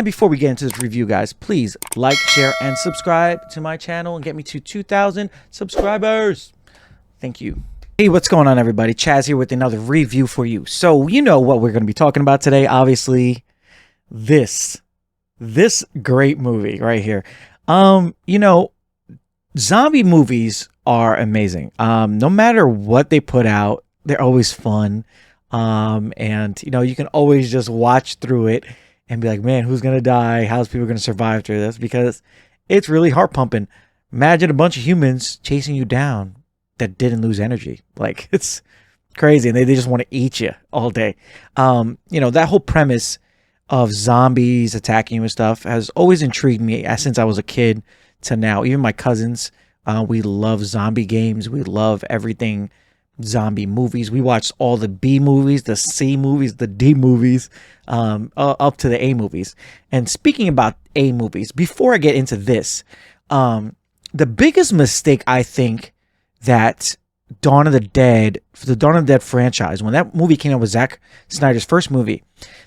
And before we get into this review, guys, please like, share, and subscribe to my channel and get me to 2,000 subscribers. Thank you. Hey, what's going on, everybody? Chaz here with another review for you. So, you know what we're going to be talking about today. Obviously, this great movie right here. You know, zombie movies are amazing. No matter what they put out, they're always fun. And, you know, you can always just watch through it and be like, man, who's going to die? How's people going to survive through this? Because it's really heart pumping. Imagine a bunch of humans chasing you down that didn't lose energy. Like, it's crazy. And they just want to eat you all day. You know, that whole premise of zombies attacking you and stuff has always intrigued me since I was a kid to now. Even my cousins, we love zombie games. We love everything zombie movies. We watched all the B movies, the C movies, the D movies, up to the A movies. And speaking about A movies, before I get into this, the biggest mistake I think that the Dawn of the Dead franchise, when that movie came out with Zack Snyder's first movie,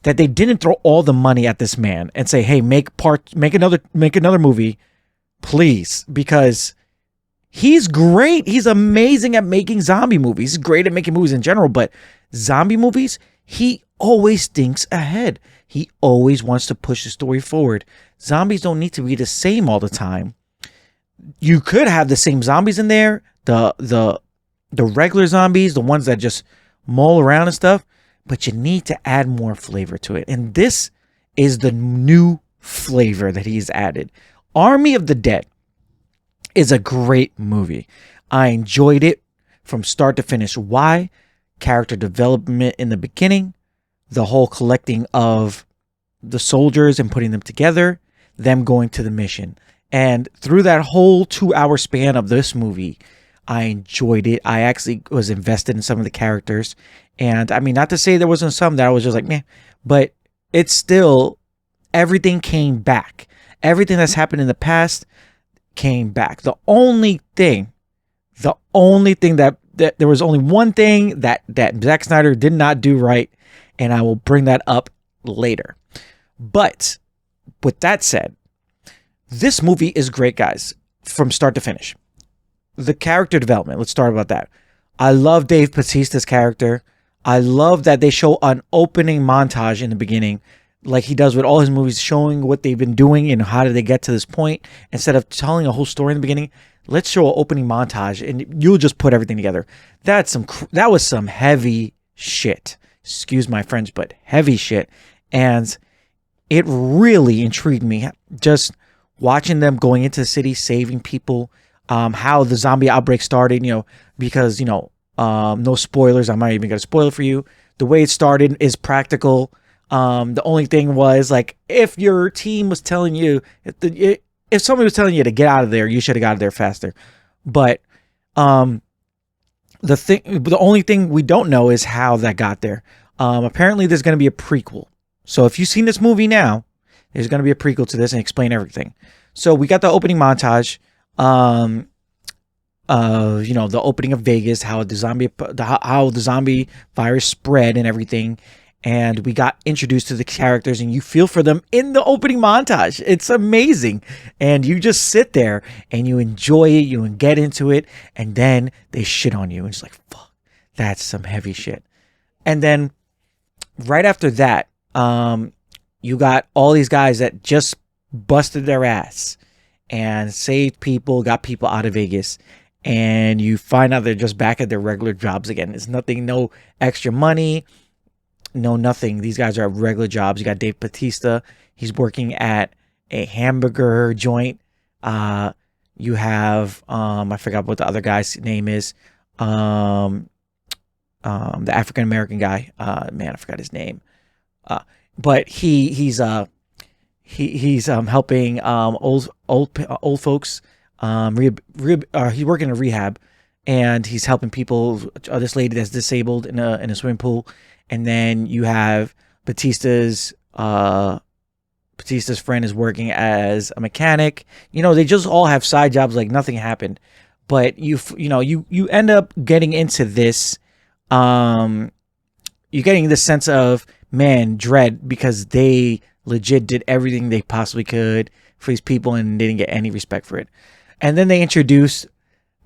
that they didn't throw all the money at this man and say, hey, make another movie, please, because he's great. He's amazing at making zombie movies. He's great at making movies in general, but zombie movies, he always thinks ahead. He always wants to push the story forward. Zombies don't need to be the same all the time. You could have the same zombies in there, the regular zombies, the ones that just maul around and stuff, but you need to add more flavor to it. And this is the new flavor that he's added. Army of the Dead is a great movie. I enjoyed it from start to finish. Why? Character development in the beginning, the whole collecting of the soldiers and putting them together, them going to the mission. And through that whole 2-hour span of this movie, I enjoyed it. I actually was invested in some of the characters. And I mean, not to say there wasn't some that I was just like, meh, but it's still, everything came back. Everything that's happened in the past came back. The only thing that there was only one thing that Zack Snyder did not do right, and I will bring that up later. But with that said, this movie is great, guys, from start to finish. The character development, let's start about that. I love Dave Bautista's character. I love that they show an opening montage in the beginning, like he does with all his movies, showing what they've been doing and how did they get to this point. Instead of telling a whole story in the beginning, let's show an opening montage and you'll just put everything together. That was some heavy shit. Excuse my French, but heavy shit. And it really intrigued me, just watching them going into the city, saving people, how the zombie outbreak started, you know, because, you know, no spoilers. I'm not even going to spoil it for you. The way it started is practical. The only thing was, like, if your team was telling you, if somebody was telling you to get out of there, you should have got out of there faster. But the only thing we don't know is how that got there. Apparently there's going to be a prequel. So if you've seen this movie now, there's going to be a prequel to this and explain everything. So we got the opening montage, you know, the opening of Vegas, how the zombie virus spread and everything. And we got introduced to the characters and you feel for them in the opening montage. It's amazing. And you just sit there and you enjoy it. You get into it. And then they shit on you. And it's like, fuck, that's some heavy shit. And then right after that, you got all these guys that just busted their ass and saved people, got people out of Vegas. And you find out they're just back at their regular jobs again. It's nothing, no extra money. No, nothing. These guys are at regular jobs. You got Dave Bautista. He's working at a hamburger joint. You have, I forgot what the other guy's name is. The African-American guy. Man, I forgot his name. But he's helping old folks. He's working in a rehab, and he's helping people. This lady that's disabled in a swimming pool. And then you have Bautista's friend is working as a mechanic. You know, they just all have side jobs like nothing happened. But you end up getting into this. You're getting this sense of, man, dread, because they legit did everything they possibly could for these people and they didn't get any respect for it. And then they introduced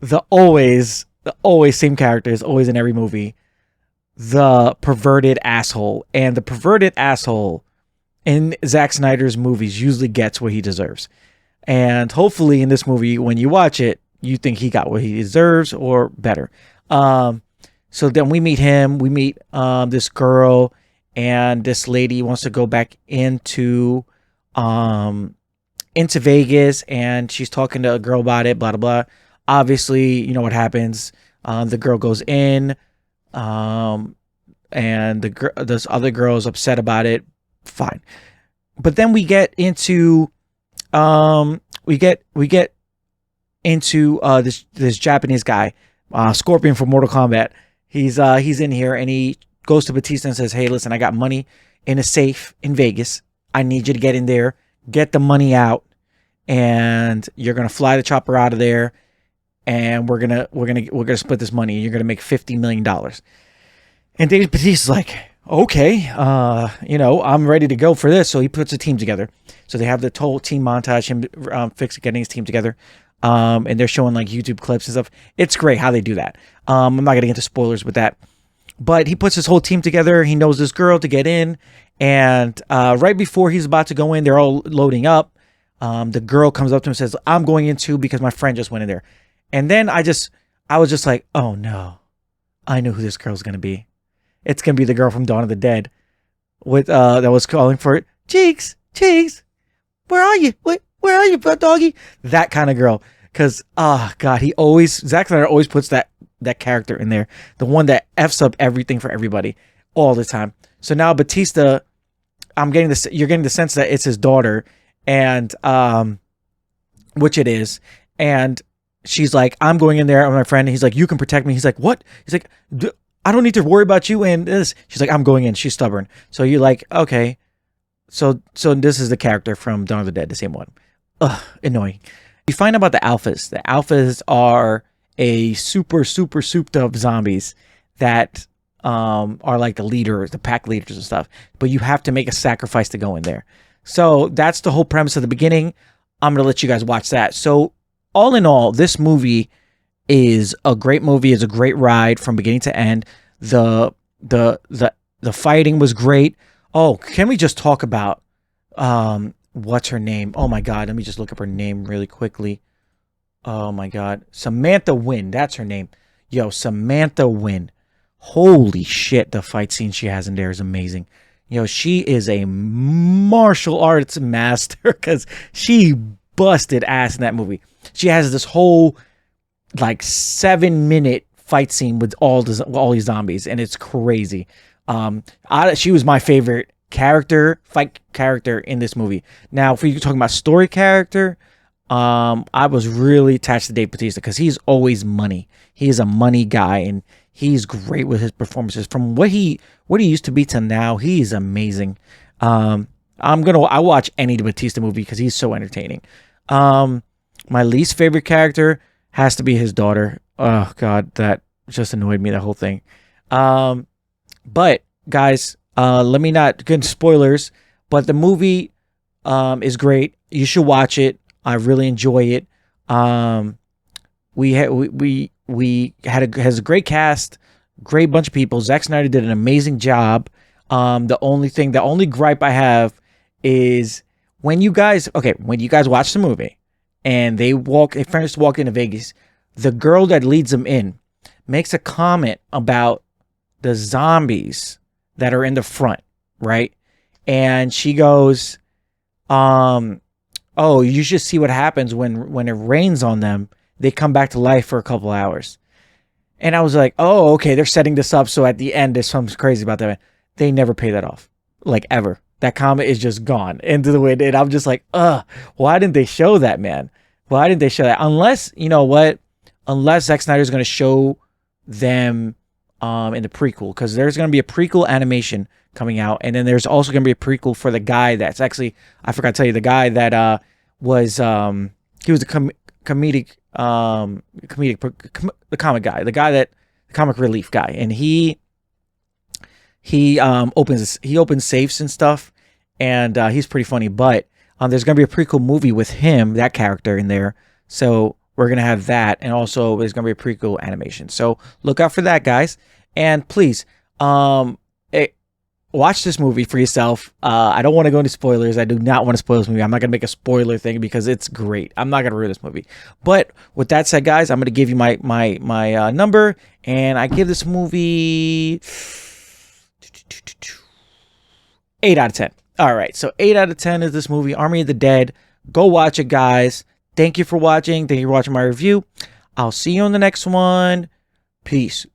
the always same characters, always in every movie, the perverted asshole. And the perverted asshole in Zack Snyder's movies usually gets what he deserves. And hopefully in this movie, when you watch it, you think he got what he deserves or better. So then we meet him. We meet this girl, and this lady wants to go back into Vegas, and she's talking to a girl about it. Blah blah blah. Obviously, you know what happens. The girl goes in, and this other girl is upset about it. Fine, but then we get into this Japanese guy, Scorpion from Mortal Kombat. He's in here, and he goes to Batista and says, "Hey, listen, I got money in a safe in Vegas. I need you to get in there, get the money out, and you're gonna fly the chopper out of there, and we're gonna split this money. And you're gonna make $50 million." And Dave Batista's like, "Okay, I'm ready to go for this." So he puts a team together. So they have the total team montage, him getting his team together. And they're showing like YouTube clips and stuff. It's great how they do that. I'm not going to get into spoilers with that. But he puts his whole team together. He knows this girl to get in. And right before he's about to go in, they're all loading up. The girl comes up to him and says, "I'm going in too because my friend just went in there." And then I was just like, oh no, I know who this girl's going to be. It's going to be the girl from Dawn of the Dead with that was calling for it. Cheeks, where are you? Where are you, doggy? That kind of girl. Because, God, Zack Snyder always puts that character in there. The one that F's up everything for everybody all the time. So now Batista, you're getting the sense that it's his daughter, and, which it is. And she's like, "I'm going in there with my friend." And he's like, "You can protect me." He's like, "What?" He's like, "I don't need to worry about you." And this, she's like, "I'm going in." She's stubborn. So you're like, okay. So this is the character from Dawn of the Dead, the same one. Ugh, annoying. You find out about the alphas. The alphas are a super souped up zombies that are like the leaders, the pack leaders and stuff. But you have to make a sacrifice to go in there. So that's the whole premise of the beginning. I'm gonna let you guys watch that. So all in all, this movie is a great movie. It's a great ride from beginning to end. The fighting was great. Oh, can we just talk about what's her name? Oh my God, let me just look up her name really quickly. Oh my God, Samantha Wynn. That's her name. Yo, Samantha Wynn. Holy shit, the fight scene she has in there is amazing. Yo, she is a martial arts master because she busted ass in that movie. She has this whole like 7-minute fight scene with all these zombies, and it's crazy. She was my favorite fight character in this movie. Now, if you're talking about story character, I was really attached to Dave Bautista because he's always money. He is a money guy, and he's great with his performances. From what he used to be to now, he is amazing. I watch any Bautista movie because he's so entertaining. My least favorite character has to be his daughter. Oh God, that just annoyed me, the whole thing. But guys, let me not get into spoilers, but the movie is great. You should watch it. I really enjoy it. Has a great cast, great bunch of people. Zack Snyder did an amazing job. The only gripe I have is when you guys watch the movie and they finish walk into Vegas, the girl that leads them in makes a comment about the zombies that are in the front, right? And she goes, "Oh, you should see what happens when it rains on them. They come back to life for a couple hours." And I was like, "Oh, okay, they're setting this up so at the end there's something crazy about that." They never pay that off, like ever. That comment is just gone into the wind, and I'm just like, why didn't they show that, man? Why didn't they show that? Unless, you know what? Unless Zack Snyder's going to show them in the prequel, because there's going to be a prequel animation coming out, and then there's also going to be a prequel for the guy that's actually, I forgot to tell you, the guy that was he was the comedic the comic guy, the comic relief guy, and he opens safes and stuff, and he's pretty funny. But there's gonna be a prequel movie with him, that character in there. So we're gonna have that, and also there's gonna be a prequel animation. So look out for that, guys. And please, watch this movie for yourself. I don't want to go into spoilers. I do not want to spoil this movie. I'm not going to make a spoiler thing because it's great. I'm not going to ruin this movie. But with that said, guys, I'm going to give you my number. And I give this movie 8 out of 10. All right. So 8 out of 10 is this movie, Army of the Dead. Go watch it, guys. Thank you for watching. Thank you for watching my review. I'll see you on the next one. Peace.